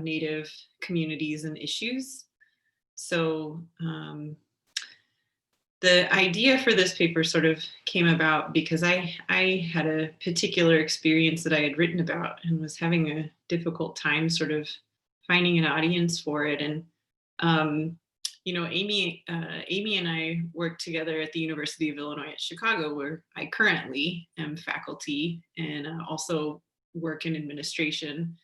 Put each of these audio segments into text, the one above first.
Native communities and issues. So the idea for this paper sort of came about because I had a particular experience that I had written about and was having a difficult time sort of finding an audience for it. And Amy and I work together at the University of Illinois at Chicago, where I currently am faculty and also work in administration.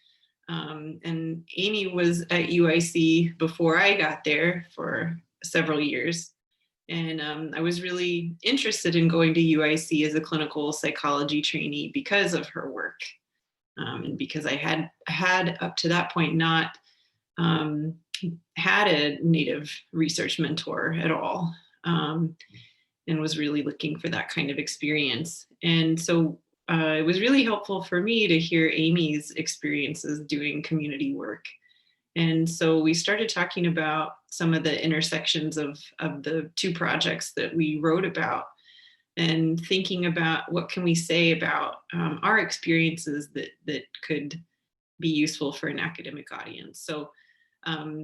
And Amy was at UIC before I got there for several years. And I was really interested in going to UIC as a clinical psychology trainee because of her work. And because I had up to that point not had a Native research mentor at all, and was really looking for that kind of experience. And so it was really helpful for me to hear Amy's experiences doing community work. And so we started talking about some of the intersections of the two projects that we wrote about, and thinking about what can we say about our experiences that could be useful for an academic audience. So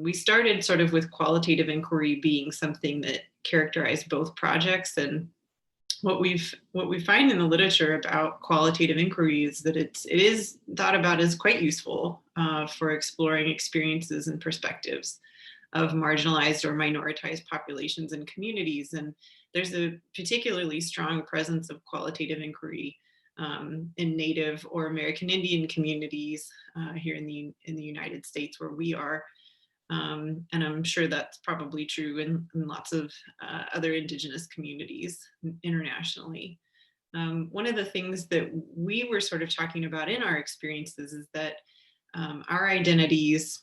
we started sort of with qualitative inquiry being something that characterized both projects. And what we find in the literature about qualitative inquiry is that it is thought about as quite useful for exploring experiences and perspectives of marginalized or minoritized populations and communities. And there's a particularly strong presence of qualitative inquiry in Native or American Indian communities here in the United States where we are. And I'm sure that's probably true in lots of other Indigenous communities internationally. One of the things that we were sort of talking about in our experiences is that our identities,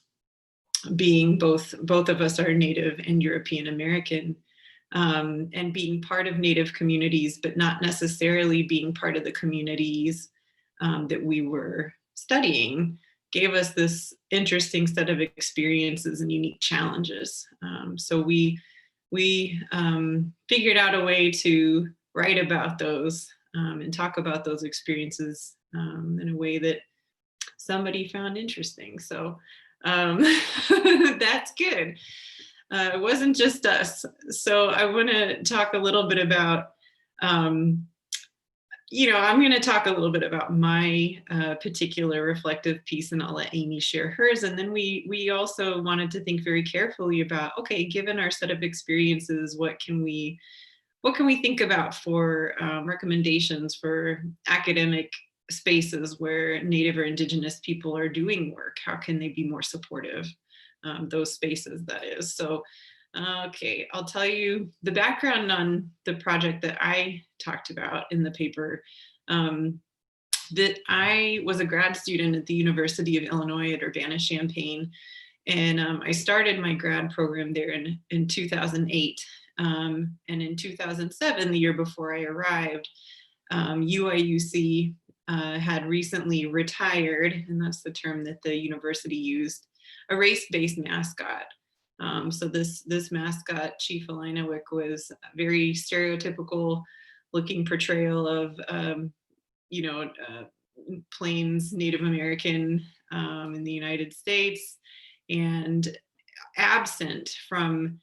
being both of us are Native and European American, and being part of Native communities, but not necessarily being part of the communities that we were studying, gave us this interesting set of experiences and unique challenges. So we figured out a way to write about those and talk about those experiences in a way that somebody found interesting. So that's good. It wasn't just us. So I want to talk a little bit about I'm going to talk a little bit about my particular reflective piece, and I'll let Amy share hers. And then we also wanted to think very carefully about, okay, given our set of experiences, what can we think about for recommendations for academic spaces where Native or Indigenous people are doing work? How can they be more supportive? Those spaces, that is. So okay, I'll tell you the background on the project that I talked about in the paper. That I was a grad student at the University of Illinois at Urbana-Champaign, and I started my grad program there in 2008. And in 2007, the year before I arrived, UIUC had recently retired, and that's the term that the university used, a race-based mascot. So this mascot, Chief Alinawick, was a very stereotypical looking portrayal of, Plains Native American in the United States. And absent from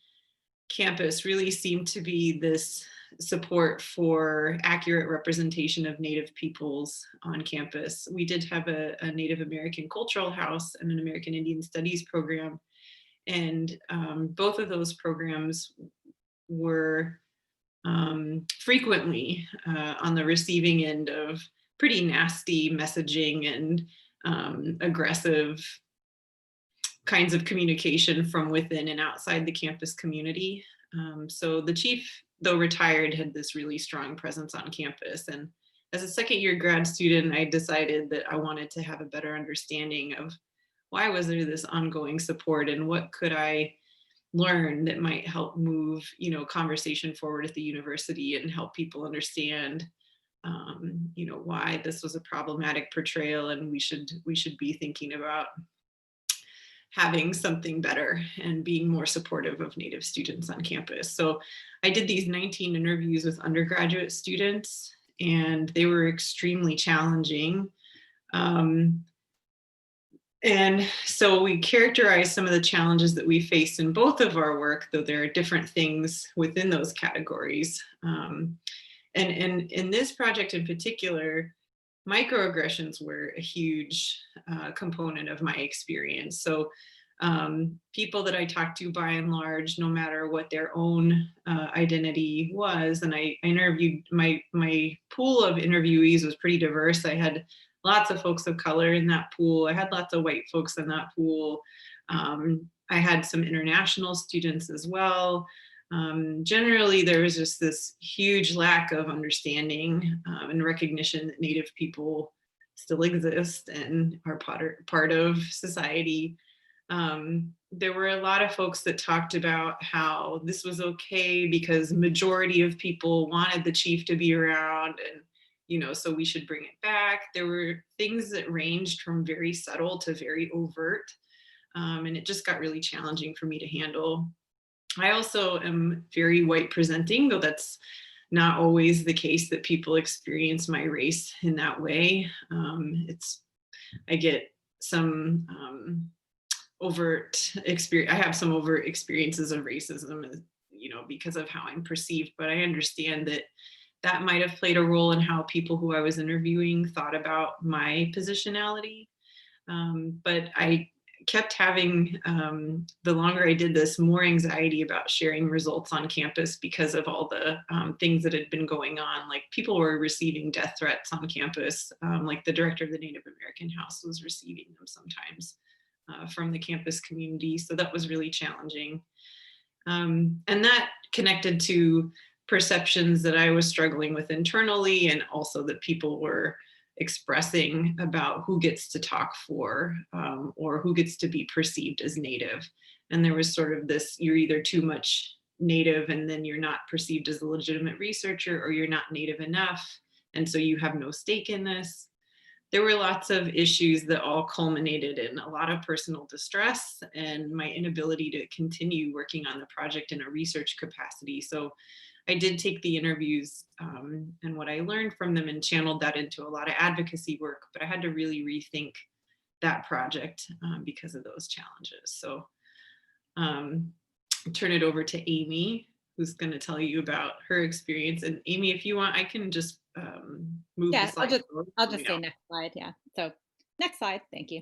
campus really seemed to be this support for accurate representation of Native peoples on campus. We did have a Native American cultural house and an American Indian Studies program. And both of those programs were frequently on the receiving end of pretty nasty messaging and aggressive kinds of communication from within and outside the campus community. So the chief, though retired, had this really strong presence on campus. And as a second-year grad student, I decided that I wanted to have a better understanding of why was there this ongoing support, and what could I learn that might help move, conversation forward at the university and help people understand, why this was a problematic portrayal, and we should be thinking about having something better and being more supportive of Native students on campus. So I did these 19 interviews with undergraduate students, and they were extremely challenging. And so we characterize some of the challenges that we face in both of our work, though there are different things within those categories. And in this project in particular, microaggressions were a huge component of my experience. So people that I talked to, by and large, no matter what their own identity was, and I interviewed, my pool of interviewees was pretty diverse. I had lots of folks of color in that pool. I had lots of white folks in that pool. I had some international students as well. Generally, there was just this huge lack of understanding and recognition that Native people still exist and are part of society. There were a lot of folks that talked about how this was okay because majority of people wanted the chief to be around, and so we should bring it back. There were things that ranged from very subtle to very overt, and it just got really challenging for me to handle. I also am very white presenting, though that's not always the case that people experience my race in that way. I get some overt experience. I have some overt experiences of racism, because of how I'm perceived, but I understand that that might have played a role in how people who I was interviewing thought about my positionality. But I kept having, the longer I did this, more anxiety about sharing results on campus because of all the things that had been going on. Like, people were receiving death threats on campus. Like, the director of the Native American House was receiving them sometimes from the campus community. So that was really challenging. And that connected to perceptions that I was struggling with internally, and also that people were expressing about who gets to talk for, or who gets to be perceived as Native. And there was sort of this, you're either too much Native and then you're not perceived as a legitimate researcher, or you're not Native enough, and so you have no stake in this. There were lots of issues that all culminated in a lot of personal distress and my inability to continue working on the project in a research capacity. So I did take the interviews and what I learned from them and channeled that into a lot of advocacy work, but I had to really rethink that project because of those challenges. So I'll turn it over to Amy, who's going to tell you about her experience. And Amy, if you want, I can just move the Yeah, slide. I'll just say next slide. Yeah. So next slide. Thank you.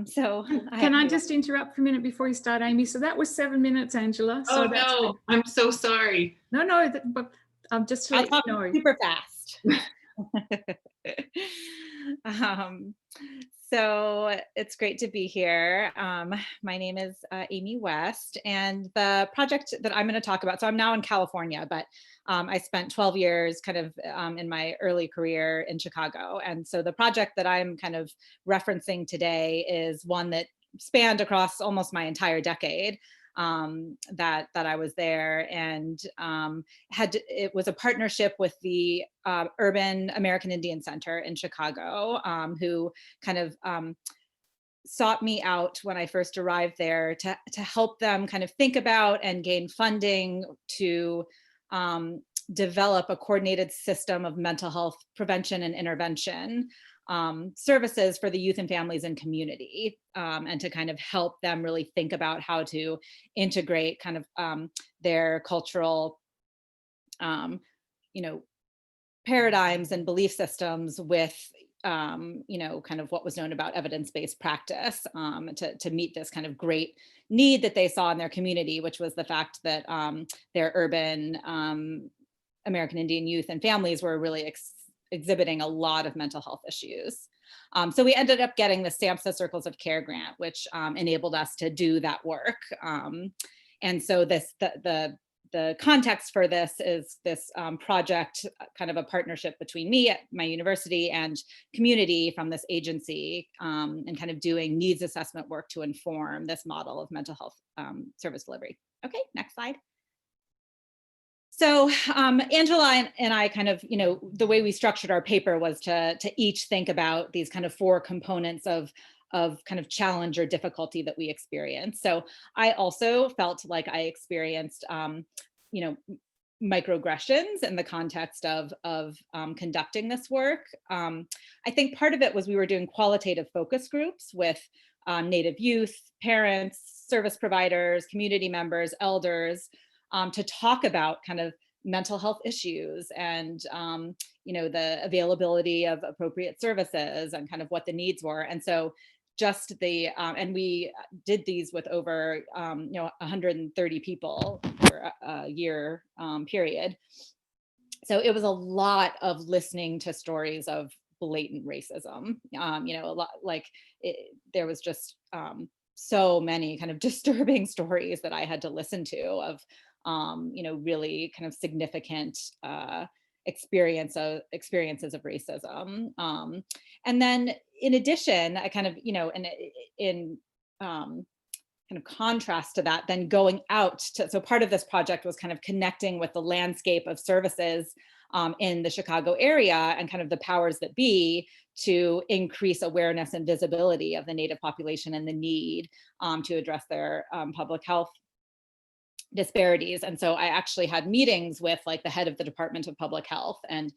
So Can I just interrupt for a minute before you start, Amy? So that was 7 minutes, Angela. So Oh no, I'm so sorry. No, but just to I'll let talk you know. super fast. So it's great to be here. My name is Amy West, and the project that I'm going to talk about, so I'm now in California, but I spent 12 years kind of in my early career in Chicago. And so the project that I'm kind of referencing today is one that spanned across almost my entire decade that I was there, and it was a partnership with the Urban American Indian Center in Chicago, who kind of sought me out when I first arrived there to help them kind of think about and gain funding to develop a coordinated system of mental health prevention and intervention services for the youth and families and community, and to kind of help them really think about how to integrate kind of their cultural, paradigms and belief systems with, kind of what was known about evidence-based practice, to meet this kind of great need that they saw in their community, which was the fact that their urban American Indian youth and families were really exhibiting a lot of mental health issues. So we ended up getting the SAMHSA Circles of Care grant, which enabled us to do that work. And so the context for this is this project, kind of a partnership between me at my university and community from this agency, and kind of doing needs assessment work to inform this model of mental health service delivery. Okay, next slide. So Angela and I kind of, the way we structured our paper was to each think about these kind of 4 components of kind of challenge or difficulty that we experience. So I also felt like I experienced, microaggressions in the context of conducting this work. I think part of it was we were doing qualitative focus groups with Native youth, parents, service providers, community members, elders, to talk about kind of mental health issues and the availability of appropriate services and kind of what the needs were. And so just the and we did these with over 130 people for a year period. So it was a lot of listening to stories of blatant racism. A lot there was just so many kind of disturbing stories that I had to listen to of really kind of significant experiences of racism. And then in addition, I kind of, in kind of contrast to that, then going out to, so part of this project was kind of connecting with the landscape of services in the Chicago area and kind of the powers that be to increase awareness and visibility of the Native population and the need to address their public health disparities. And so I actually had meetings with like the head of the Department of Public Health, and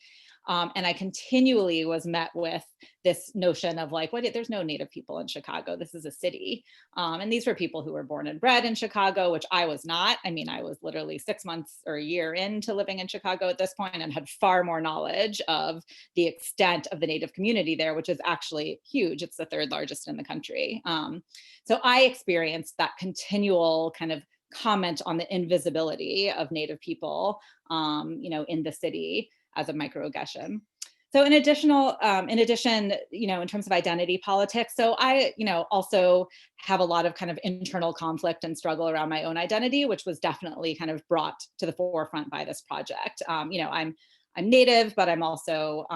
I continually was met with this notion of like, what? There's no Native people in Chicago. This is a city. And these were people who were born and bred in Chicago, which I was not. I mean, I was literally 6 months or a year into living in Chicago at this point and had far more knowledge of the extent of the Native community there, which is actually huge. It's the third largest in the country. So I experienced that continual kind of comment on the invisibility of Native people, in the city as a microaggression. So in addition, in terms of identity politics, so I, also have a lot of kind of internal conflict and struggle around my own identity, which was definitely kind of brought to the forefront by this project. I'm Native, but I'm also,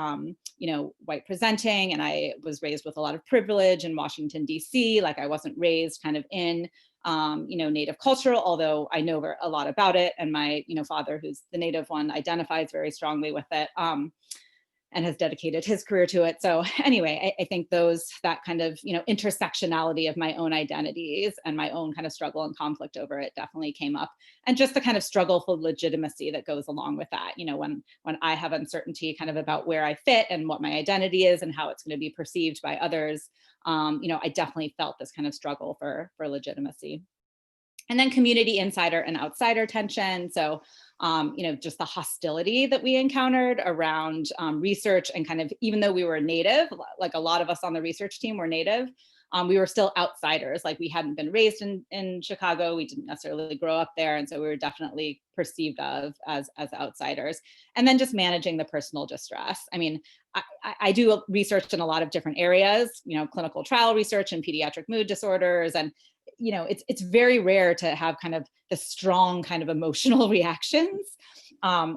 white presenting, and I was raised with a lot of privilege in Washington, D.C. Like I wasn't raised kind of in, Native culture, although I know a lot about it. And my, father, who's the Native one, identifies very strongly with it. And has dedicated his career to it. So anyway, I think that kind of, intersectionality of my own identities and my own kind of struggle and conflict over it definitely came up. And just the kind of struggle for legitimacy that goes along with that. When I have uncertainty kind of about where I fit and what my identity is and how it's going to be perceived by others, I definitely felt this kind of struggle for legitimacy. And then community insider and outsider tension. So, just the hostility that we encountered around research, and kind of, even though we were Native, like a lot of us on the research team were Native, we were still outsiders. Like we hadn't been raised in Chicago. We didn't necessarily grow up there. And so we were definitely perceived of as outsiders. And then just managing the personal distress. I mean, I do research in a lot of different areas, clinical trial research and pediatric mood disorders. And it's very rare to have kind of the strong kind of emotional reactions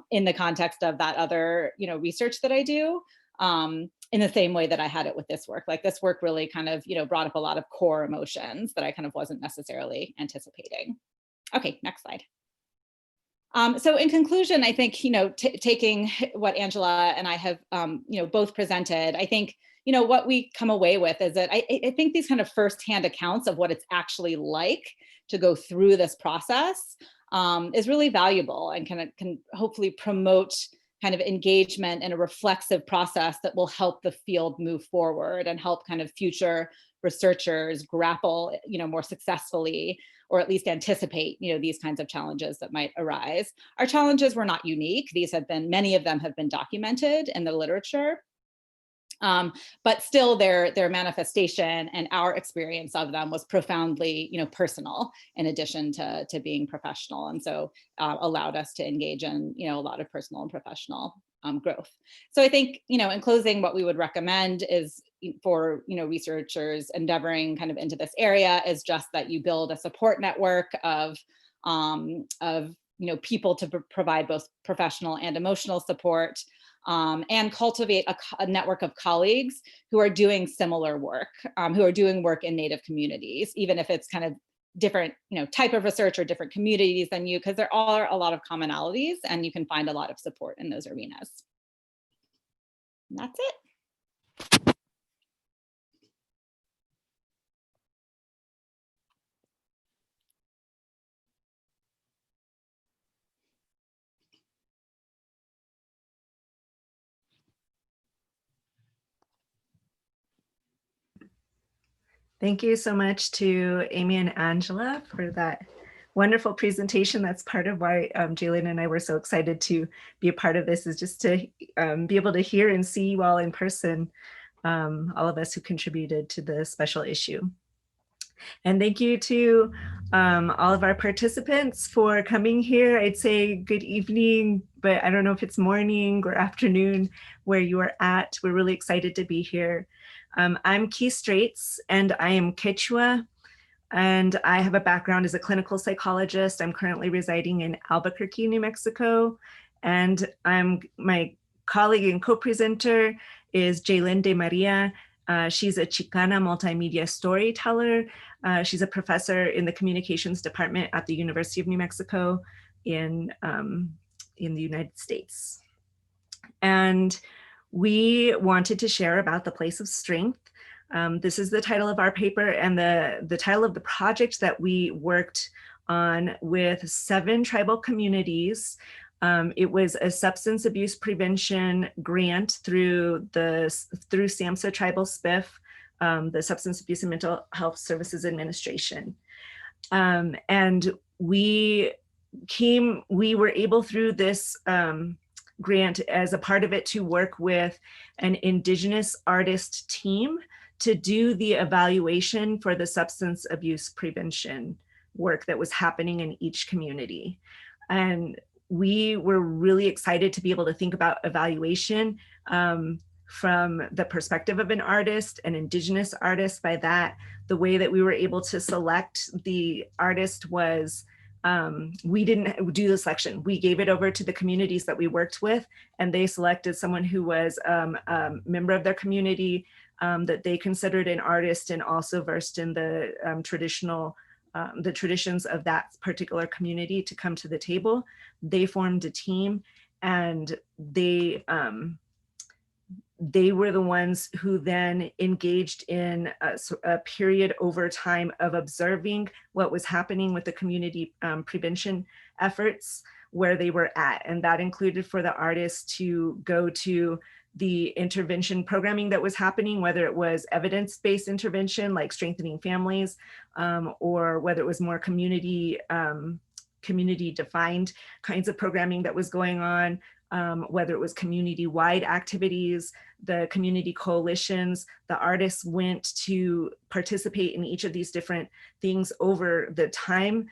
in the context of that other, research that I do, in the same way that I had it with this work. Like this work really kind of, brought up a lot of core emotions that I kind of wasn't necessarily anticipating. Okay, next slide. So in conclusion, I think, taking what Angela and I have, both presented, I think, what we come away with is that I think these kind of firsthand accounts of what it's actually like to go through this process is really valuable and can hopefully promote kind of engagement in a reflexive process that will help the field move forward and help kind of future researchers grapple, more successfully, or at least anticipate, these kinds of challenges that might arise. Our challenges were not unique. Many of them have been documented in the literature. But still their manifestation and our experience of them was profoundly, personal, in addition to being professional. And so allowed us to engage in, a lot of personal and professional growth. So I think, in closing, what we would recommend is for, researchers endeavoring kind of into this area is just that you build a support network of people to provide both professional and emotional support, and cultivate a network of colleagues who are doing similar work, who are doing work in Native communities, even if it's kind of different, type of research or different communities than you, because there are a lot of commonalities and you can find a lot of support in those arenas. And that's it. Thank you so much to Amy and Angela for that wonderful presentation. That's part of why Jalen and I were so excited to be a part of this, is just to be able to hear and see you all in person, all of us who contributed to the special issue. And thank you to all of our participants for coming here. I'd say good evening, but I don't know if it's morning or afternoon where you are at. We're really excited to be here. I'm Kee Straits, and I am Quechua, and I have a background as a clinical psychologist. I'm currently residing in Albuquerque, New Mexico, and my colleague and co-presenter is Jaylin De Maria. She's a Chicana multimedia storyteller. She's a professor in the communications department at the University of New Mexico in the United States. And we wanted to share about the place of strength. This is the title of our paper and the title of the project that we worked on with 7 tribal communities. It was a substance abuse prevention grant through SAMHSA Tribal SPIF, the Substance Abuse and Mental Health Services Administration. And we were able through this grant as a part of it to work with an Indigenous artist team to do the evaluation for the substance abuse prevention work that was happening in each community. And we were really excited to be able to think about evaluation from the perspective of an artist, an Indigenous artist. By that, the way that we were able to select the artist was we didn't do the selection. We gave it over to the communities that we worked with, and they selected someone who was a member of their community that they considered an artist and also versed in the traditions of that particular community to come to the table. They formed a team, and they were the ones who then engaged in a period over time of observing what was happening with the community prevention efforts where they were at. And that included for the artists to go to the intervention programming that was happening, whether it was evidence-based intervention like strengthening families, or whether it was more community-defined kinds of programming that was going on, whether it was community-wide activities, the community coalitions. The artists went to participate in each of these different things over the time.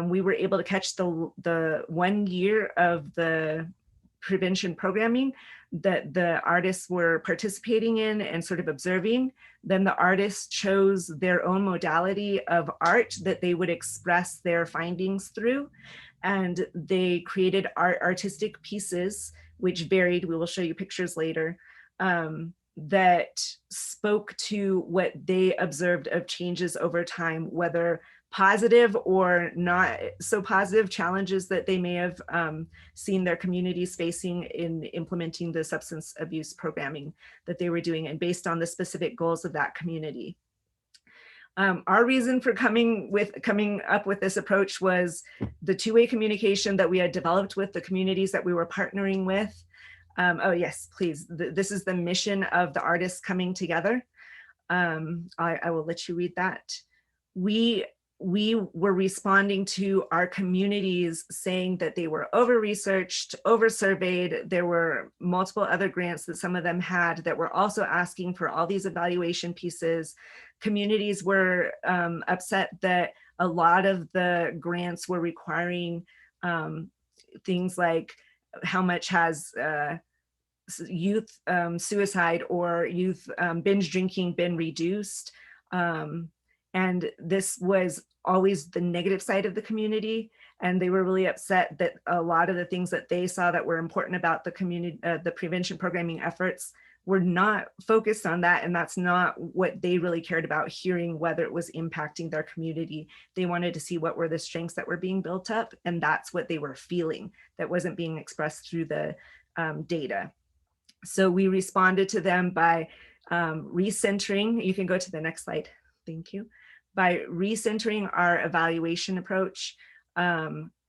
We were able to catch the 1 year of the prevention programming that the artists were participating in and sort of observing. Then the artists chose their own modality of art that they would express their findings through. And they created artistic pieces, which varied, we will show you pictures later, that spoke to what they observed of changes over time, whether positive or not so positive challenges that they may have seen their communities facing in implementing the substance abuse programming that they were doing, and based on the specific goals of that community. Our reason for coming up with this approach was the two-way communication that we had developed with the communities that we were partnering with. Oh yes, please. This is the mission of the artists coming together. I will let you read that. We were responding to our communities saying that they were over-researched, over-surveyed. There were multiple other grants that some of them had that were also asking for all these evaluation pieces. Communities were upset that a lot of the grants were requiring things like how much has youth suicide or youth binge drinking been reduced. And this was always the negative side of the community. And they were really upset that a lot of the things that they saw that were important about the community, the prevention programming efforts, were not focused on that. And that's not what they really cared about, hearing whether it was impacting their community. They wanted to see what were the strengths that were being built up. And that's what they were feeling that wasn't being expressed through the data. So we responded to them by recentering. You can go to the next slide. Thank you. By recentering our evaluation approach,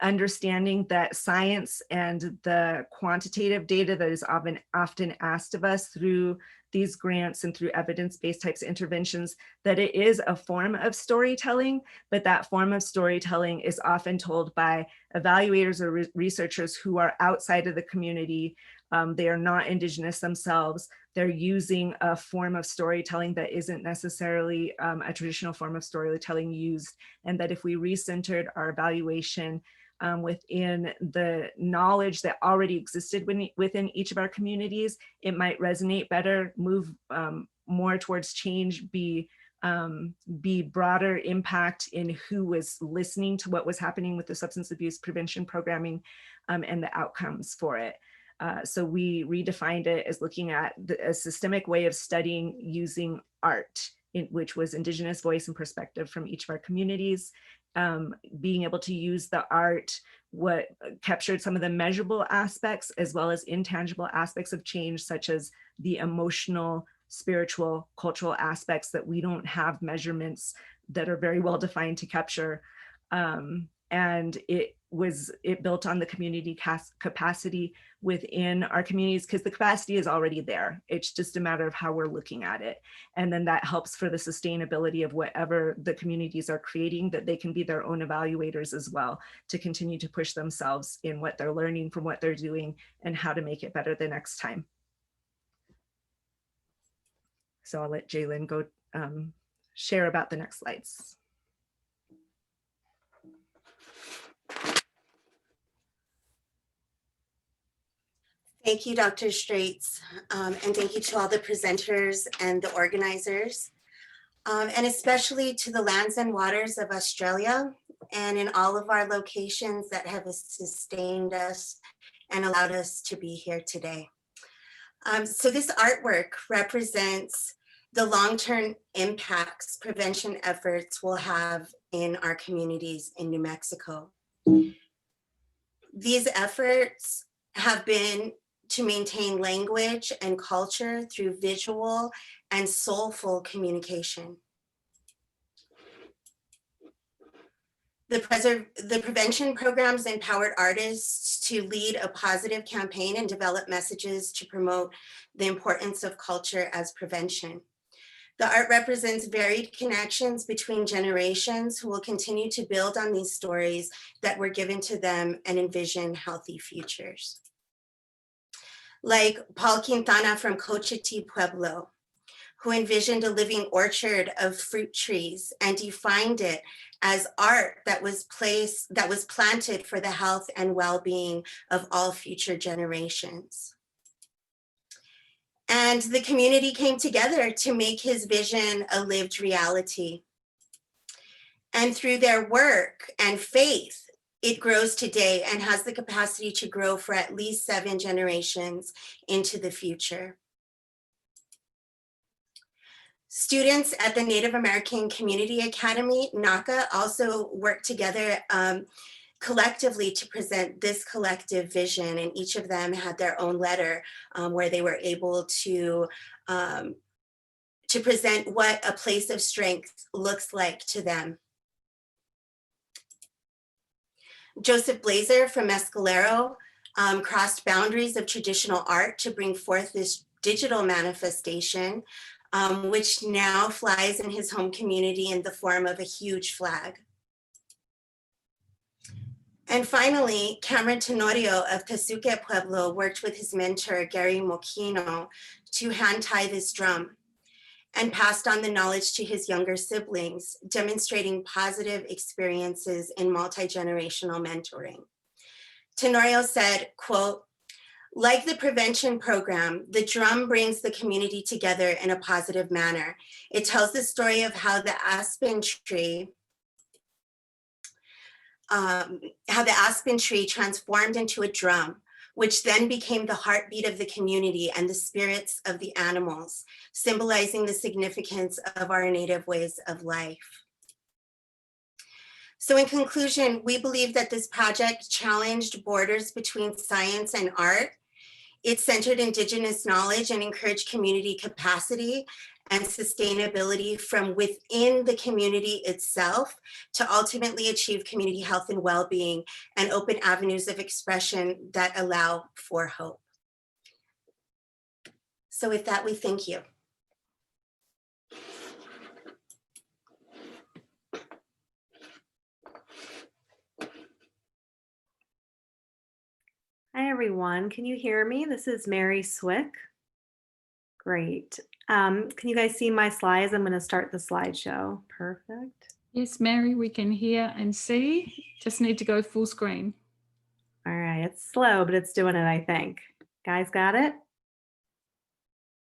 understanding that science and the quantitative data that is often asked of us through these grants and through evidence-based types of interventions, that it is a form of storytelling, but that form of storytelling is often told by evaluators or researchers who are outside of the community. They are not Indigenous themselves. They're using a form of storytelling that isn't necessarily a traditional form of storytelling used, and that if we recentered our evaluation within the knowledge that already existed within each of our communities, it might resonate better, move more towards change, be broader impact in who was listening to what was happening with the substance abuse prevention programming and the outcomes for it. So we redefined it as looking at a systemic way of studying using art, which was Indigenous voice and perspective from each of our communities. Being able to use the art, what captured some of the measurable aspects as well as intangible aspects of change, such as the emotional, spiritual, cultural aspects that we don't have measurements that are very well defined to capture. And it built on the community capacity within our communities, because the capacity is already there. It's just a matter of how we're looking at it. And then that helps for the sustainability of whatever the communities are creating, that they can be their own evaluators as well, to continue to push themselves in what they're learning from what they're doing and how to make it better the next time. So I'll let Jalen go share about the next slides. Thank you, Dr. Straits, and thank you to all the presenters and the organizers, and especially to the lands and waters of Australia and in all of our locations that have sustained us and allowed us to be here today. So this artwork represents the long-term impacts prevention efforts will have in our communities in New Mexico. These efforts have been to maintain language and culture through visual and soulful communication. The prevention programs empowered artists to lead a positive campaign and develop messages to promote the importance of culture as prevention. The art represents varied connections between generations who will continue to build on these stories that were given to them and envision healthy futures. Like Paul Quintana from Cochiti Pueblo, who envisioned a living orchard of fruit trees and defined it as art that was planted for the health and well-being of all future generations. And the community came together to make his vision a lived reality. And through their work and faith, it grows today and has the capacity to grow for at least 7 generations into the future. Students at the Native American Community Academy, NACA, also work together collectively to present this collective vision, and each of them had their own letter where they were able to present what a place of strength looks like to them. Joseph Blazer from Mescalero crossed boundaries of traditional art to bring forth this digital manifestation, which now flies in his home community in the form of a huge flag. And finally, Cameron Tenorio of Tesuque Pueblo worked with his mentor, Gary Moquino, to hand tie this drum and passed on the knowledge to his younger siblings, demonstrating positive experiences in multi-generational mentoring. Tenorio said, quote, "Like the prevention program, the drum brings the community together in a positive manner. It tells the story of how the aspen tree transformed into a drum, which then became the heartbeat of the community and the spirits of the animals, symbolizing the significance of our native ways of life." So in conclusion, we believe that this project challenged borders between science and art. It centered Indigenous knowledge and encouraged community capacity and sustainability from within the community itself to ultimately achieve community health and well-being and open avenues of expression that allow for hope. So with that, we thank you. Hi, everyone. Can you hear me? This is Mary Swick. Great. Can you guys see my slides? I'm going to start the slideshow. Perfect. Yes, Mary, we can hear and see. Just need to go full screen. All right. It's slow, but it's doing it, I think. Guys, got it?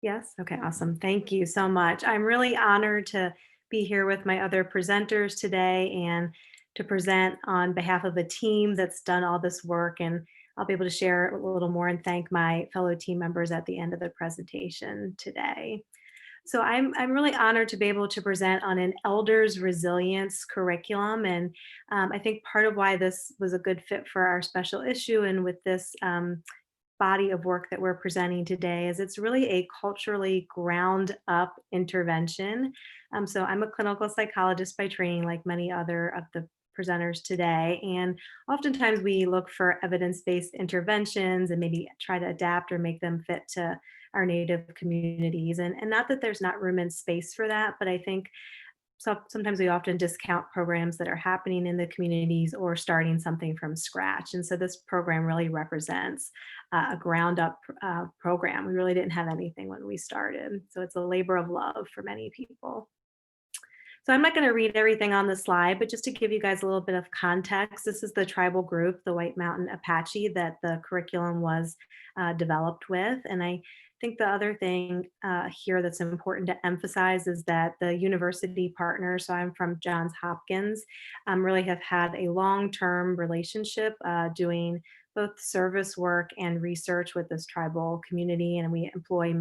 Yes? Okay, awesome. Thank you so much. I'm really honored to be here with my other presenters today and to present on behalf of a team that's done all this work. And I'll be able to share a little more and thank my fellow team members at the end of the presentation today. So I'm really honored to be able to present on an elders resilience curriculum. And I think part of why this was a good fit for our special issue and with this body of work that we're presenting today is it's really a culturally ground up intervention. So I'm a clinical psychologist by training, like many other of the presenters today. And oftentimes we look for evidence-based interventions and maybe try to adapt or make them fit to our Native communities. And not that there's not room and space for that, but I think sometimes we often discount programs that are happening in the communities or starting something from scratch. And so this program really represents a ground up program. We really didn't have anything when we started. So it's a labor of love for many people. So I'm not going to read everything on the slide, but just to give you guys a little bit of context, this is the tribal group, the White Mountain Apache, that the curriculum was developed with. And I think the other thing here that's important to emphasize is that the university partners, so I'm from Johns Hopkins, really have had a long-term relationship doing both service work and research with this tribal community. And we employ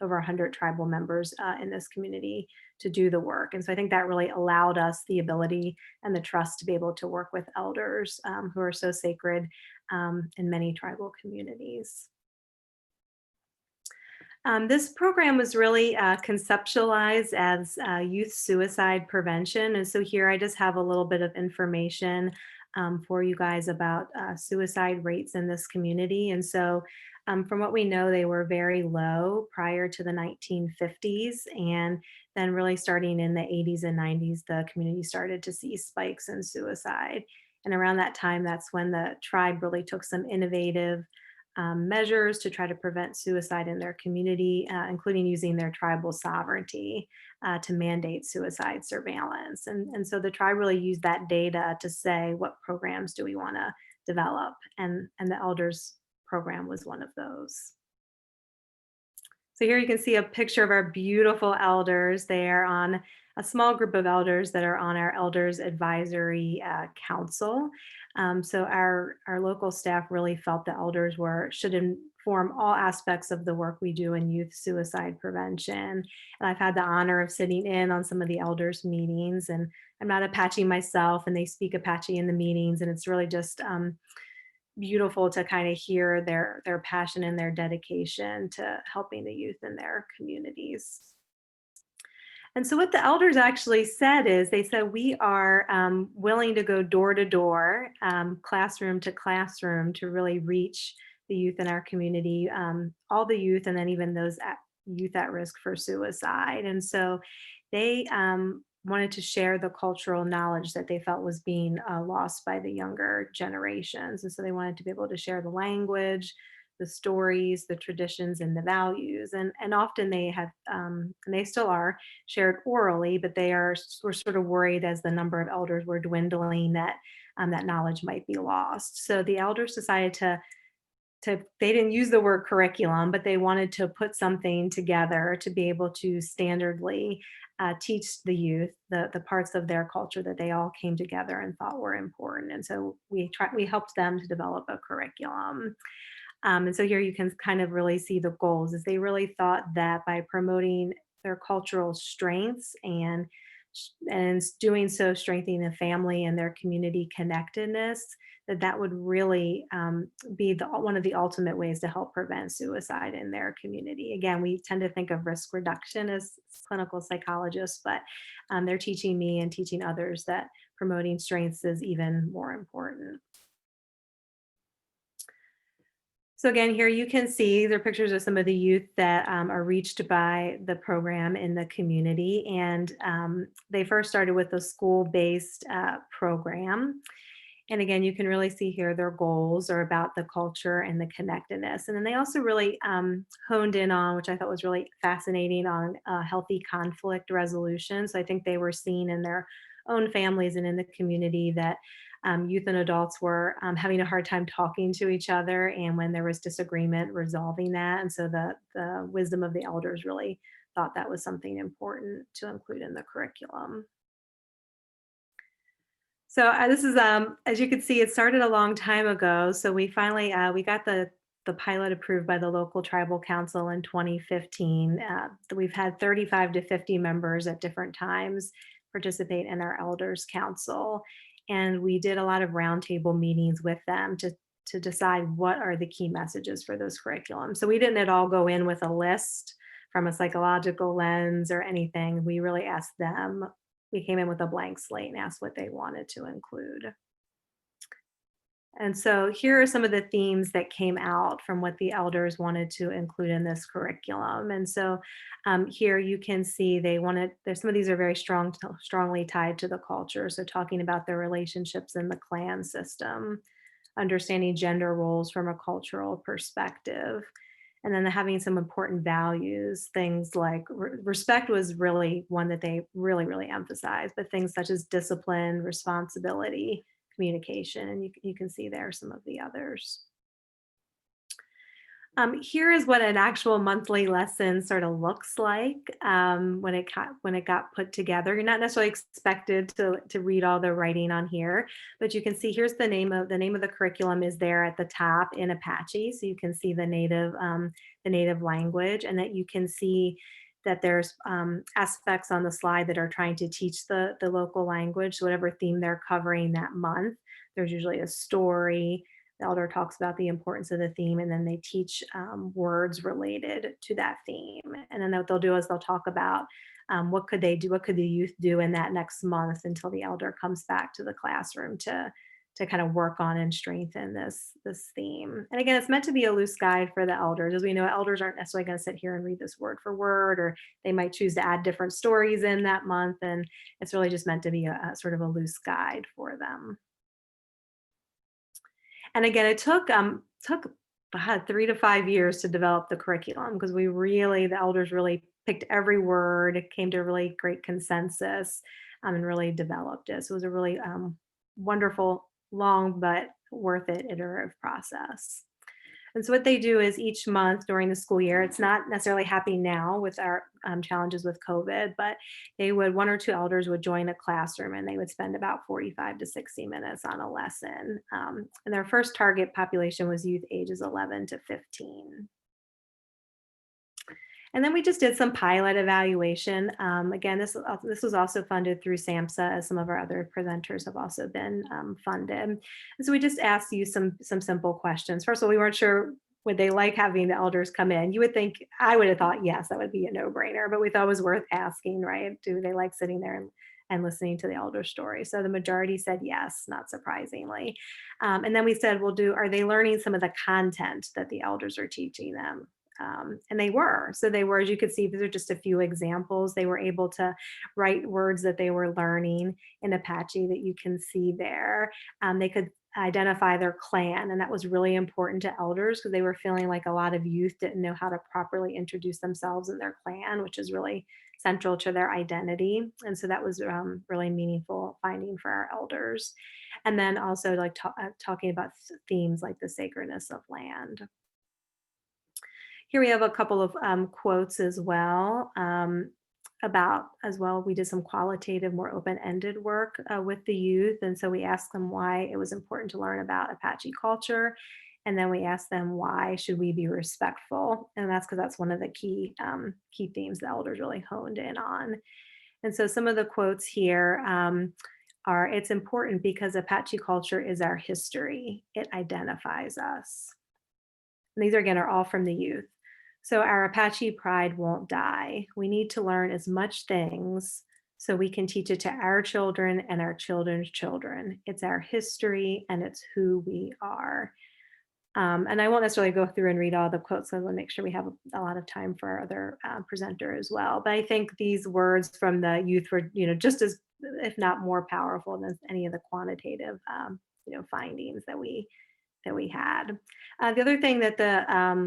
over 100 tribal members in this community to do the work. And so I think that really allowed us the ability and the trust to be able to work with elders who are so sacred in many tribal communities. This program was really conceptualized as youth suicide prevention. And so here I just have a little bit of information for you guys about suicide rates in this community. And so from what we know, they were very low prior to the 1950s. And then really starting in the 80s and 90s, the community started to see spikes in suicide. And around that time, that's when the tribe really took some innovative measures to try to prevent suicide in their community, including using their tribal sovereignty to mandate suicide surveillance. And so the tribe really used that data to say, what programs do we want to develop? And the elders program was one of those. So here you can see a picture of our beautiful elders. They are on a small group of elders that are on our Elders Advisory Council. So our local staff really felt the elders should inform all aspects of the work we do in youth suicide prevention. And I've had the honor of sitting in on some of the elders meetings, and I'm not Apache myself, and they speak Apache in the meetings, and it's really just beautiful to kind of hear their passion and their dedication to helping the youth in their communities. And so what the elders actually said is they said, we are willing to go door to door, classroom to classroom to really reach the youth in our community, all the youth, and then even those youth at risk for suicide. And so they wanted to share the cultural knowledge that they felt was being lost by the younger generations. And so they wanted to be able to share the language, the stories, the traditions, and the values. And often they have, and they still are, shared orally, but were sort of worried as the number of elders were dwindling that that knowledge might be lost. So the elders decided they didn't use the word curriculum, but they wanted to put something together to be able to standardly teach the youth the parts of their culture that they all came together and thought were important. And so we helped them to develop a curriculum. And so here you can kind of really see the goals is they really thought that by promoting their cultural strengths and doing so, strengthening the family and their community connectedness, that would really be one of the ultimate ways to help prevent suicide in their community. Again, we tend to think of risk reduction as clinical psychologists, but they're teaching me and teaching others that promoting strengths is even more important. So again, here you can see there are pictures of some of the youth that are reached by the program in the community. And they first started with a school-based program. And again, you can really see here their goals are about the culture and the connectedness. And then they also really honed in on, which I thought was really fascinating, on healthy conflict resolution. So I think they were seeing in their own families and in the community that youth and adults were having a hard time talking to each other, and when there was disagreement, resolving that. And so the wisdom of the elders really thought that was something important to include in the curriculum. So this is, as you can see, it started a long time ago. So we finally, we got the pilot approved by the local tribal council in 2015. We've had 35 to 50 members at different times participate in our elders council. And we did a lot of roundtable meetings with them to decide what are the key messages for those curriculums. So we didn't at all go in with a list from a psychological lens or anything. We really asked them. We came in with a blank slate and asked what they wanted to include. And so here are some of the themes that came out from what the elders wanted to include in this curriculum. And so here you can see there's some of these are very strongly tied to the culture. So talking about their relationships in the clan system, understanding gender roles from a cultural perspective, and then having some important values, things like respect was really one that they really, really emphasized, but things such as discipline, responsibility, communication, and you can see there some of the others. Here is what an actual monthly lesson sort of looks like when it got put together. You're not necessarily expected to read all the writing on here, but you can see here's the name of the curriculum is there at the top in Apache, so you can see the native language, and that you can see that there's aspects on the slide that are trying to teach the local language. So whatever theme they're covering that month, there's usually a story. The elder talks about the importance of the theme, and then they teach words related to that theme. And then what they'll do is they'll talk about what could they do, what could the youth do in that next month until the elder comes back to the classroom to kind of work on and strengthen this theme. And again, it's meant to be a loose guide for the elders. As we know, elders aren't necessarily going to sit here and read this word for word, or they might choose to add different stories in that month. And it's really just meant to be a sort of a loose guide for them. And again, it took about 3 to 5 years to develop the curriculum, because the elders really picked every word, came to a really great consensus, and really developed it. So it was a really wonderful, long, but worth it iterative process. And so what they do is each month during the school year, it's not necessarily happening now with our challenges with COVID, but one or two elders would join a classroom, and they would spend about 45 to 60 minutes on a lesson. And their first target population was youth ages 11 to 15. And then we just did some pilot evaluation. Again, this was also funded through SAMHSA, as some of our other presenters have also been funded. And so we just asked you some simple questions. First of all, we weren't sure, would they like having the elders come in? You would think, I would have thought, yes, that would be a no-brainer, but we thought it was worth asking, right? Do they like sitting there and listening to the elder story? So the majority said yes, not surprisingly. And then we said, are they learning some of the content that the elders are teaching them? And they were. So they were, as you could see, these are just a few examples. They were able to write words that they were learning in Apache that you can see there. They could identify their clan, and that was really important to elders, because they were feeling like a lot of youth didn't know how to properly introduce themselves and their clan, which is really central to their identity. And so that was really meaningful finding for our elders. And then also like talking about themes like the sacredness of land. Here we have a couple of quotes as well. We did some qualitative, more open-ended work with the youth. And so we asked them why it was important to learn about Apache culture. And then we asked them, why should we be respectful? And that's because that's one of the key themes the elders really honed in on. And so some of the quotes here are, it's important because Apache culture is our history. It identifies us. And these are all from the youth. So our Apache pride won't die. We need to learn as much things so we can teach it to our children and our children's children. It's our history and it's who we are. And I won't necessarily go through and read all the quotes, so I want to make sure we have a lot of time for our other presenter as well. But I think these words from the youth were, just as, if not more powerful than any of the quantitative, findings that we had. The other thing that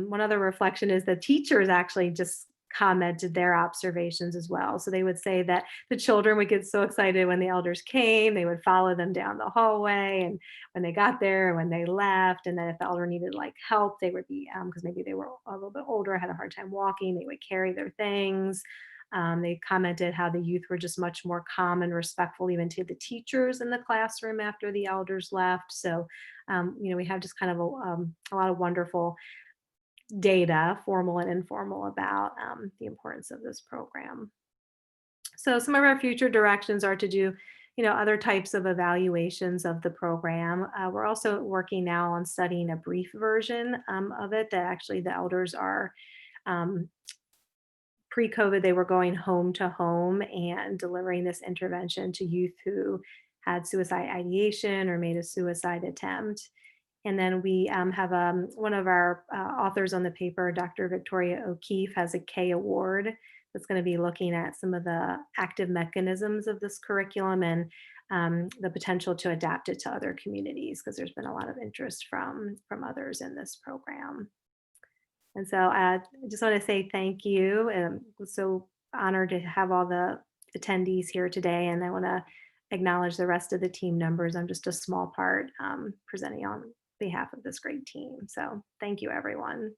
one other reflection is the teachers actually just commented their observations as well. So they would say that the children would get so excited when the elders came, they would follow them down the hallway, and when they got there and when they left, and then if the elder needed like help, they would be, because maybe they were a little bit older, had a hard time walking, they would carry their things. They commented how the youth were just much more calm and respectful even to the teachers in the classroom after the elders left. So, we have just kind of a lot of wonderful data, formal and informal, about the importance of this program. So some of our future directions are to do, other types of evaluations of the program. We're also working now on studying a brief version of it that actually the elders are, pre-COVID, they were going home to home and delivering this intervention to youth who had suicide ideation or made a suicide attempt. And then we have one of our authors on the paper, Dr. Victoria O'Keefe, has a K Award that's going to be looking at some of the active mechanisms of this curriculum and the potential to adapt it to other communities, because there's been a lot of interest from others in this program. And so I just want to say thank you. I'm so honored to have all the attendees here today, and I want to acknowledge the rest of the team members. I'm just a small part presenting on behalf of this great team. So thank you, everyone.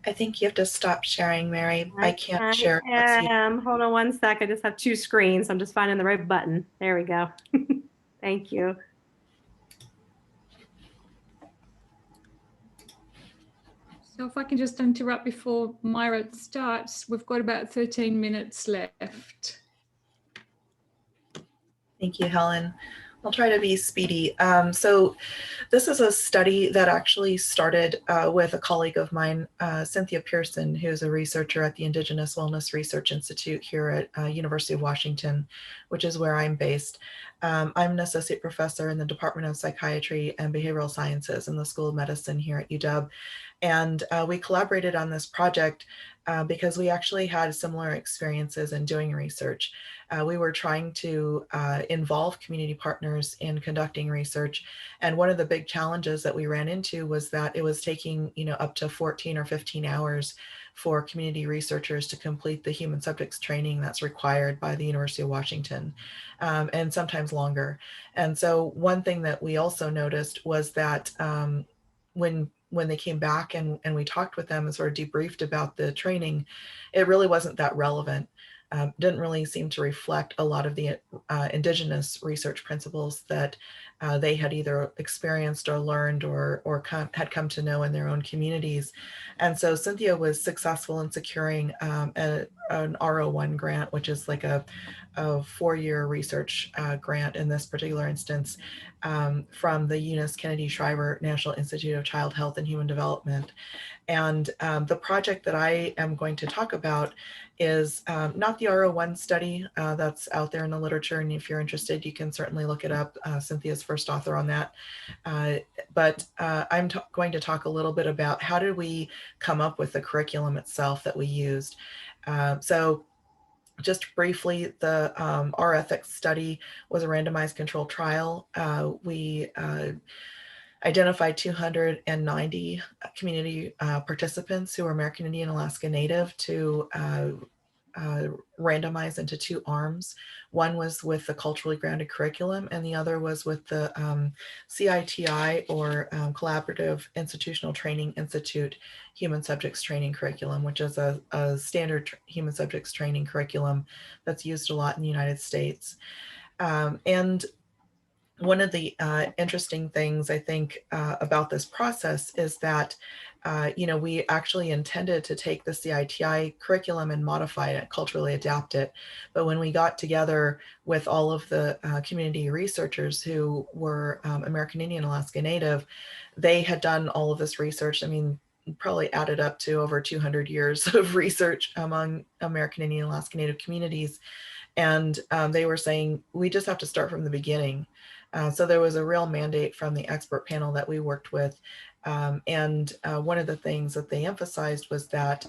I think you have to stop sharing, Mary. I can't share. Hold on one sec. I just have two screens. I'm just finding the right button. There we go. Thank you. So if I can just interrupt before Myra starts, we've got about 13 minutes left. Thank you, Helen. I'll try to be speedy. So this is a study that actually started with a colleague of mine, Cynthia Pearson, who's a researcher at the Indigenous Wellness Research Institute here at University of Washington, which is where I'm based. I'm an associate professor in the Department of Psychiatry and Behavioral Sciences in the School of Medicine here at UW. And we collaborated on this project because we actually had similar experiences in doing research. We were trying to involve community partners in conducting research. And one of the big challenges that we ran into was that it was taking, up to 14 or 15 hours for community researchers to complete the human subjects training that's required by the University of Washington, and sometimes longer. And so one thing that we also noticed was that when they came back and we talked with them and sort of debriefed about the training, it really wasn't that relevant. Didn't really seem to reflect a lot of the Indigenous research principles that they had either experienced or learned or had come to know in their own communities. And so Cynthia was successful in securing an R01 grant, which is like a 4-year research grant in this particular instance, from the Eunice Kennedy Shriver National Institute of Child Health and Human Development. And the project that I am going to talk about is not the R01 study that's out there in the literature. And if you're interested, you can certainly look it up. Cynthia's first author on that. But I'm going to talk a little bit about how did we come up with the curriculum itself that we used. So just briefly, the our ethics study was a randomized controlled trial. We identified 290 community participants who were American Indian Alaska Native to randomize into 2 arms. One was with the culturally grounded curriculum, and the other was with the CITI, or Collaborative Institutional Training Institute Human Subjects Training Curriculum, which is a standard human subjects training curriculum that's used a lot in the United States. And one of the interesting things I think about this process is that, we actually intended to take the CITI curriculum and modify it, culturally adapt it. But when we got together with all of the community researchers who were American Indian Alaska Native, they had done all of this research. I mean, probably added up to over 200 years of research among American Indian and Alaska Native communities. And they were saying, we just have to start from the beginning. So there was a real mandate from the expert panel that we worked with. And one of the things that they emphasized was that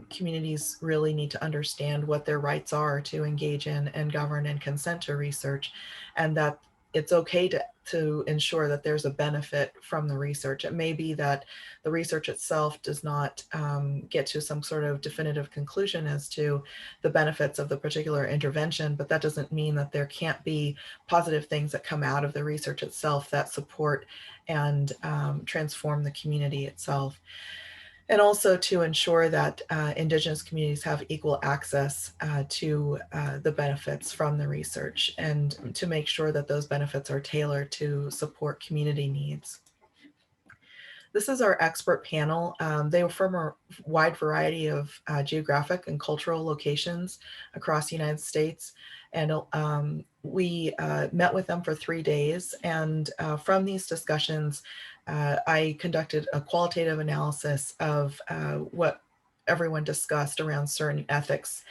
communities really need to understand what their rights are to engage in and govern and consent to research, and that it's okay to ensure that there's a benefit from the research. It may be that the research itself does not get to some sort of definitive conclusion as to the benefits of the particular intervention, but that doesn't mean that there can't be positive things that come out of the research itself that support and transform the community itself. And also to ensure that Indigenous communities have equal access to the benefits from the research, and to make sure that those benefits are tailored to support community needs. This is our expert panel. They were from a wide variety of geographic and cultural locations across the United States. And we met with them for 3 days. And from these discussions, I conducted a qualitative analysis of what everyone discussed around certain ethics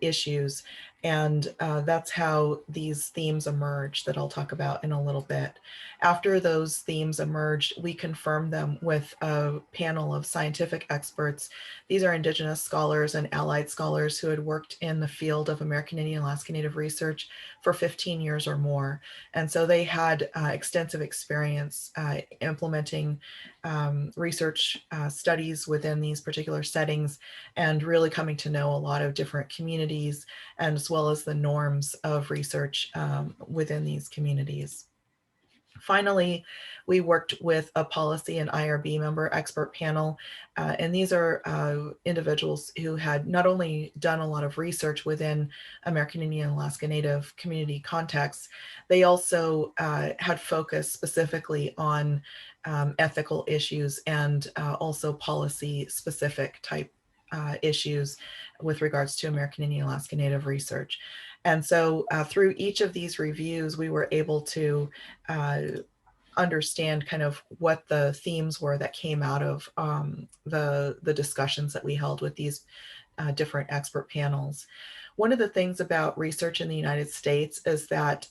issues. And that's how these themes emerged that I'll talk about in a little bit. After those themes emerged, we confirmed them with a panel of scientific experts. These are Indigenous scholars and allied scholars who had worked in the field of American Indian and Alaska Native research for 15 years or more. And so they had extensive experience implementing research studies within these particular settings, and really coming to know a lot of different communities, and as well as the norms of research within these communities. Finally, we worked with a policy and IRB member expert panel, and these are individuals who had not only done a lot of research within American Indian and Alaska Native community contexts, they also had focused specifically on ethical issues, and also policy specific type issues with regards to American Indian and Alaska Native research. And so through each of these reviews, we were able to understand kind of what the themes were that came out of the discussions that we held with these different expert panels. One of the things about research in the United States is that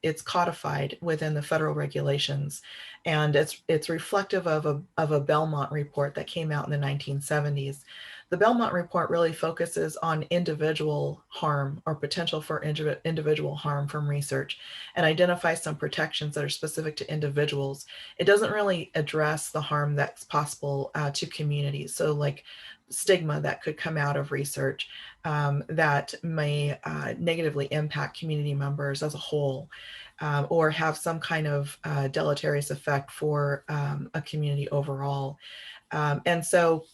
it's codified within the federal regulations, and it's reflective of a Belmont report that came out in the 1970s. The Belmont report really focuses on individual harm or potential for individual harm from research, and identifies some protections that are specific to individuals. It doesn't really address the harm that's possible to communities. So like stigma that could come out of research that may negatively impact community members as a whole, or have some kind of deleterious effect for a community overall. And so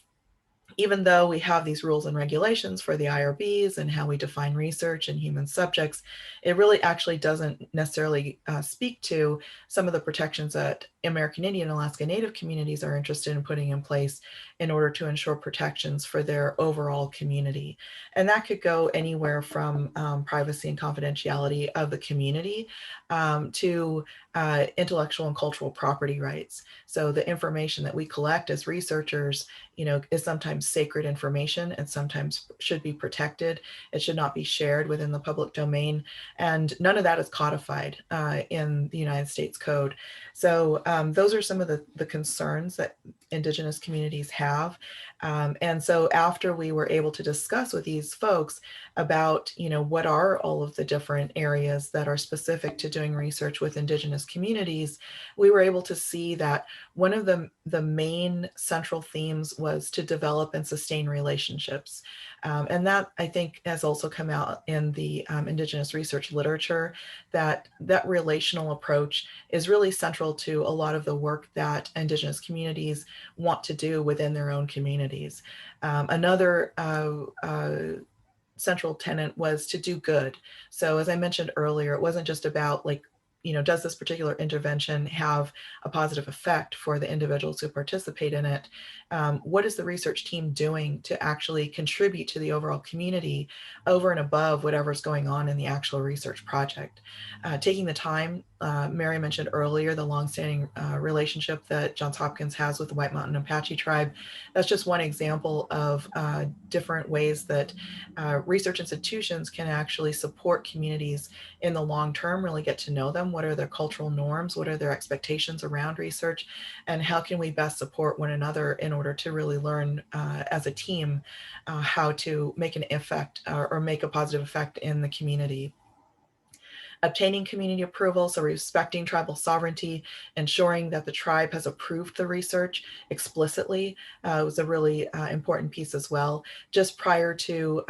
even though we have these rules and regulations for the IRBs and how we define research and human subjects, it really actually doesn't necessarily speak to some of the protections that American Indian and Alaska Native communities are interested in putting in place in order to ensure protections for their overall community. And that could go anywhere from privacy and confidentiality of the community to intellectual and cultural property rights. So the information that we collect as researchers, is sometimes sacred information, and sometimes should be protected. It should not be shared within the public domain. And none of that is codified in the United States Code. So those are some of the concerns that Indigenous communities have. And so after we were able to discuss with these folks about, what are all of the different areas that are specific to doing research with Indigenous communities, we were able to see that one of the main central themes was to develop and sustain relationships. And that, I think, has also come out in the Indigenous research literature, that relational approach is really central to a lot of the work that Indigenous communities want to do within their own communities. Another central tenet was to do good. So as I mentioned earlier, it wasn't just about does this particular intervention have a positive effect for the individuals who participate in it? What is the research team doing to actually contribute to the overall community over and above whatever's going on in the actual research project? Taking the time Mary mentioned earlier, the longstanding relationship that Johns Hopkins has with the White Mountain Apache tribe. That's just one example of different ways that research institutions can actually support communities in the long term, really get to know them. What are their cultural norms? What are their expectations around research? And how can we best support one another in order to really learn as a team how to make an effect or make a positive effect in the community. Obtaining community approval, so respecting tribal sovereignty, ensuring that the tribe has approved the research explicitly was a really important piece as well. Just prior to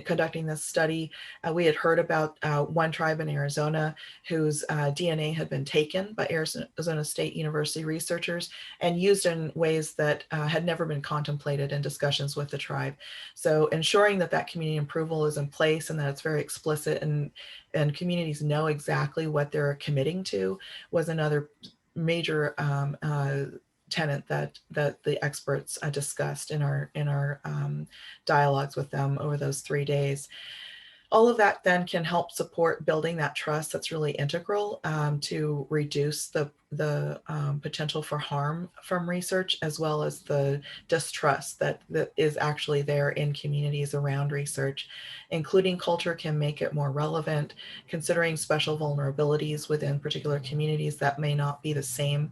conducting this study, we had heard about one tribe in Arizona whose DNA had been taken by Arizona State University researchers and used in ways that had never been contemplated in discussions with the tribe. So ensuring that that community approval is in place and that it's very explicit and communities know exactly what they're committing to was another major tenet that the experts discussed in our dialogues with them over those 3 days. All of that then can help support building that trust that's really integral to reduce the potential for harm from research, as well as the distrust that is actually there in communities around research. Including culture can make it more relevant, considering special vulnerabilities within particular communities that may not be the same.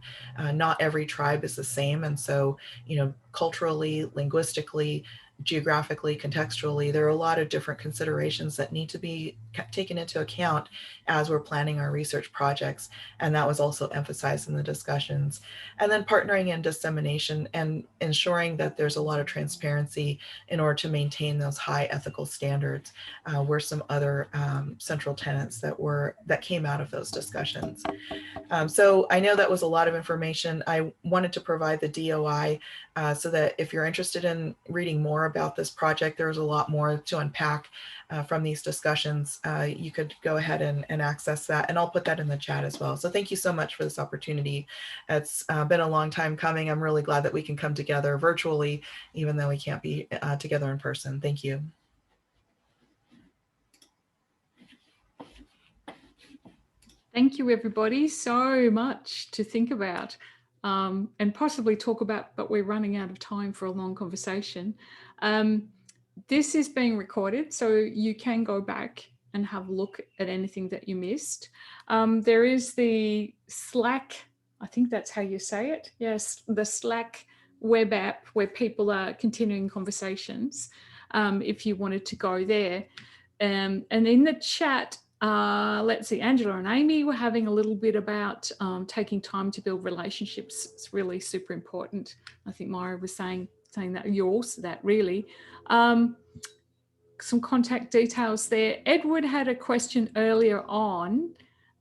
Not every tribe is the same. And so, culturally, linguistically, geographically, contextually, there are a lot of different considerations that need to be taken into account as we're planning our research projects. And that was also emphasized in the discussions. And then partnering and dissemination and ensuring that there's a lot of transparency in order to maintain those high ethical standards were some other central tenets that came out of those discussions. So I know that was a lot of information. I wanted to provide the DOI so that if you're interested in reading more about this project, there's a lot more to unpack from these discussions. You could go ahead and access that, and I'll put that in the chat as well. So thank you so much for this opportunity. It's been a long time coming. I'm really glad that we can come together virtually, even though we can't be together in person. Thank you. Thank you, everybody. So much to think about and possibly talk about, but we're running out of time for a long conversation. This is being recorded, so you can go back and have a look at anything that you missed. There is the Slack, I think that's how you say it. Yes, the Slack web app where people are continuing conversations, if you wanted to go there. And in the chat, let's see, Angela and Amy were having a little bit about taking time to build relationships. It's really super important. I think Myra was saying that you're also that really. Some contact details there. Edward had a question earlier on,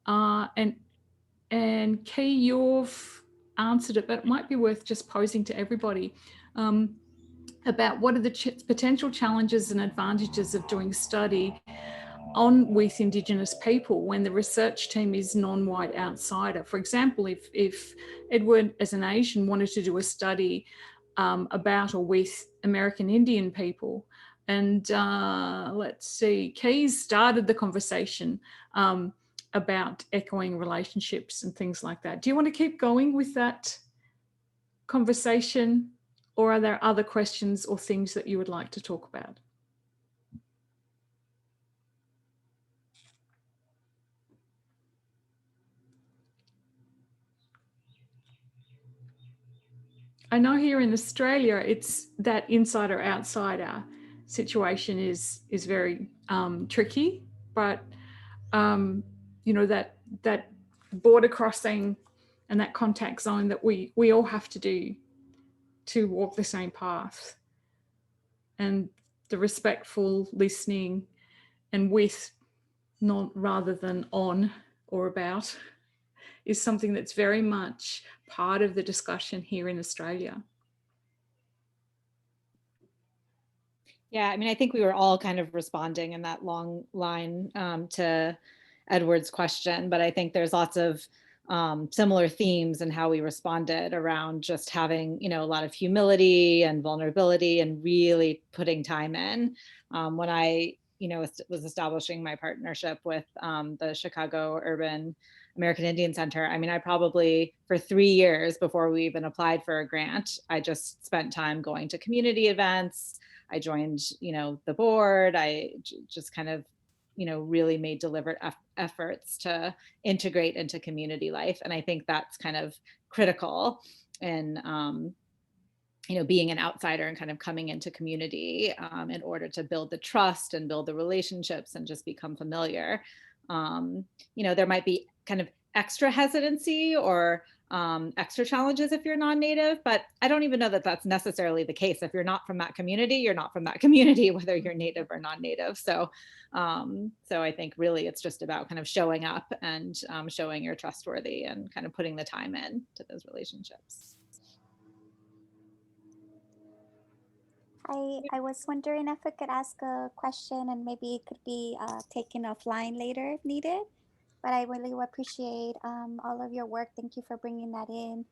and Kee, you've answered it, but it might be worth just posing to everybody about what are the potential challenges and advantages of doing study with Indigenous people when the research team is non-white outsider. For example, if Edward as an Asian wanted to do a study about or with American Indian people, and let's see, Kee started the conversation about echoing relationships and things like that. Do you want to keep going with that conversation, or are there other questions or things that you would like to talk about? I know here in Australia, it's that insider outsider situation is very tricky, but that border crossing and that contact zone that we all have to do to walk the same path, and the respectful listening and with, not rather than on or about, is something that's very much part of the discussion here in Australia. Yeah, I mean, I think we were all kind of responding in that long line to Edward's question, but I think there's lots of similar themes in how we responded around just having, a lot of humility and vulnerability and really putting time in. When I was establishing my partnership with the Chicago Urban American Indian Center. I mean, I probably, for 3 years before we even applied for a grant, I just spent time going to community events. I joined, the board. I just kind of, really made deliberate efforts to integrate into community life. And I think that's kind of critical in, being an outsider and kind of coming into community in order to build the trust and build the relationships and just become familiar. There might be kind of extra hesitancy or extra challenges if you're non-native, but I don't even know that that's necessarily the case. If you're not from that community, you're not from that community, whether you're native or non-native. So I think really it's just about kind of showing up and showing you're trustworthy and kind of putting the time in to those relationships. I was wondering if I could ask a question, and maybe it could be taken offline later if needed. But I really appreciate all of your work. Thank you for bringing that in.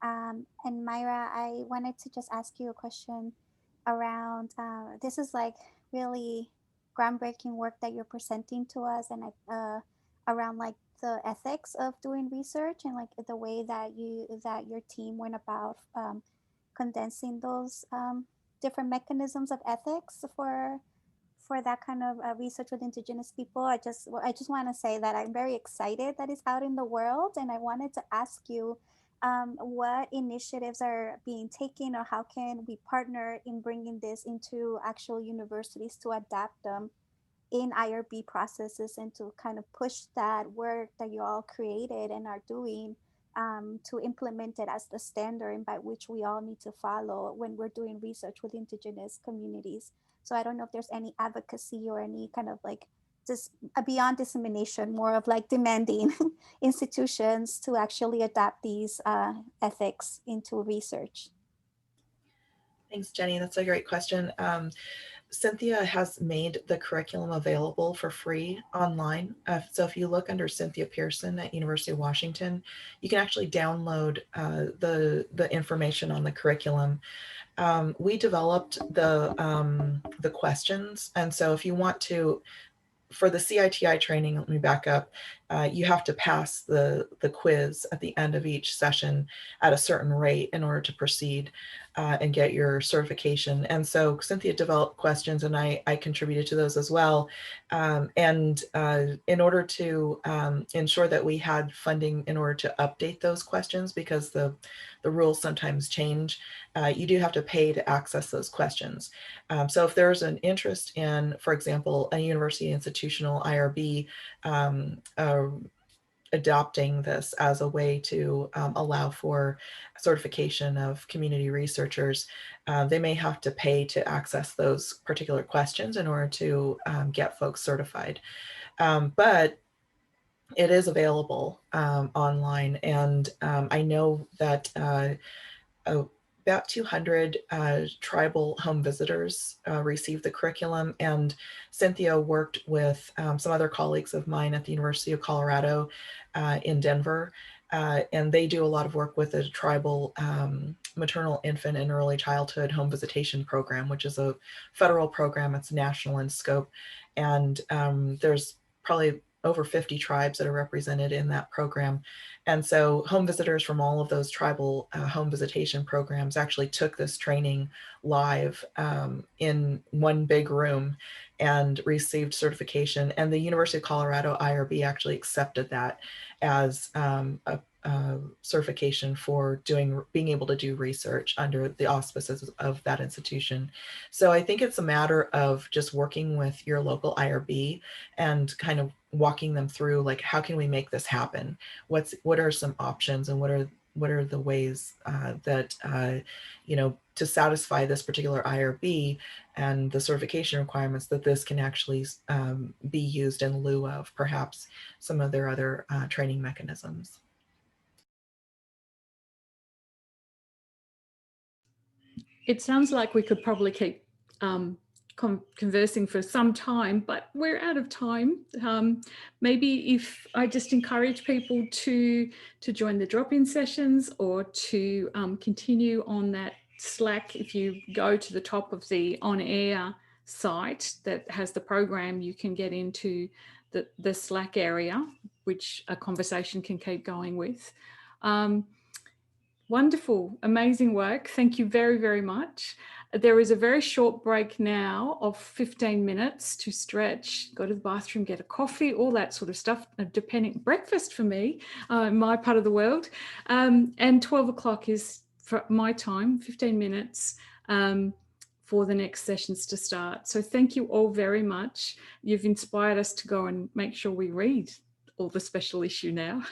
And Myra, I wanted to just ask you a question around, this is like really groundbreaking work that you're presenting to us, and around like the ethics of doing research and like the way that your team went about condensing those different mechanisms of ethics for that kind of research with Indigenous people. I just want to say that I'm very excited that it's out in the world, and I wanted to ask you what initiatives are being taken, or how can we partner in bringing this into actual universities to adapt them in IRB processes, and to kind of push that work that you all created and are doing to implement it as the standard and by which we all need to follow when we're doing research with Indigenous communities. So I don't know if there's any advocacy or any kind of like just beyond dissemination, more of like demanding institutions to actually adapt these ethics into research. Thanks, Jenny. That's a great question. Cynthia has made the curriculum available for free online. So if you look under Cynthia Pearson at University of Washington, you can actually download the information on the curriculum. We developed the questions, and so if you want to, for the CITI training, let me back up. You have to pass the quiz at the end of each session at a certain rate in order to proceed and get your certification. And so Cynthia developed questions, and I contributed to those as well. And in order to ensure that we had funding in order to update those questions, because the rules sometimes change, you do have to pay to access those questions. So if there's an interest in, for example, a university institutional IRB adopting this as a way to allow for certification of community researchers, they may have to pay to access those particular questions in order to get folks certified. But it is available online, and I know that about 200 tribal home visitors received the curriculum, and Cynthia worked with some other colleagues of mine at the University of Colorado in Denver, and they do a lot of work with the tribal maternal, infant, and early childhood home visitation program, which is a federal program. It's national in scope, and there's probably over 50 tribes that are represented in that program. And so home visitors from all of those tribal home visitation programs actually took this training live in one big room and received certification. And the University of Colorado IRB actually accepted that as a certification for being able to do research under the auspices of that institution. So I think it's a matter of just working with your local IRB and kind of walking them through, like, how can we make this happen? What are some options, and what are the ways that to satisfy this particular IRB and the certification requirements, that this can actually be used in lieu of perhaps some of their other training mechanisms. It sounds like we could probably keep conversing for some time, but we're out of time. Maybe if I just encourage people to join the drop-in sessions, or to continue on that Slack. If you go to the top of the on-air site that has the program, you can get into the Slack area, which a conversation can keep going with. Wonderful, amazing work. Thank you very, very much. There is a very short break now of 15 minutes to stretch, go to the bathroom, get a coffee, all that sort of stuff, depending, breakfast for me, in my part of the world. And 12 o'clock is for my time, 15 minutes for the next sessions to start. So thank you all very much. You've inspired us to go and make sure we read all the special issue now.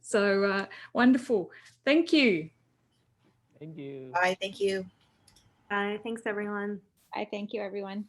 So wonderful. Thank you. Thank you. Bye. Thank you. Bye. Thanks, everyone. I thank you, everyone.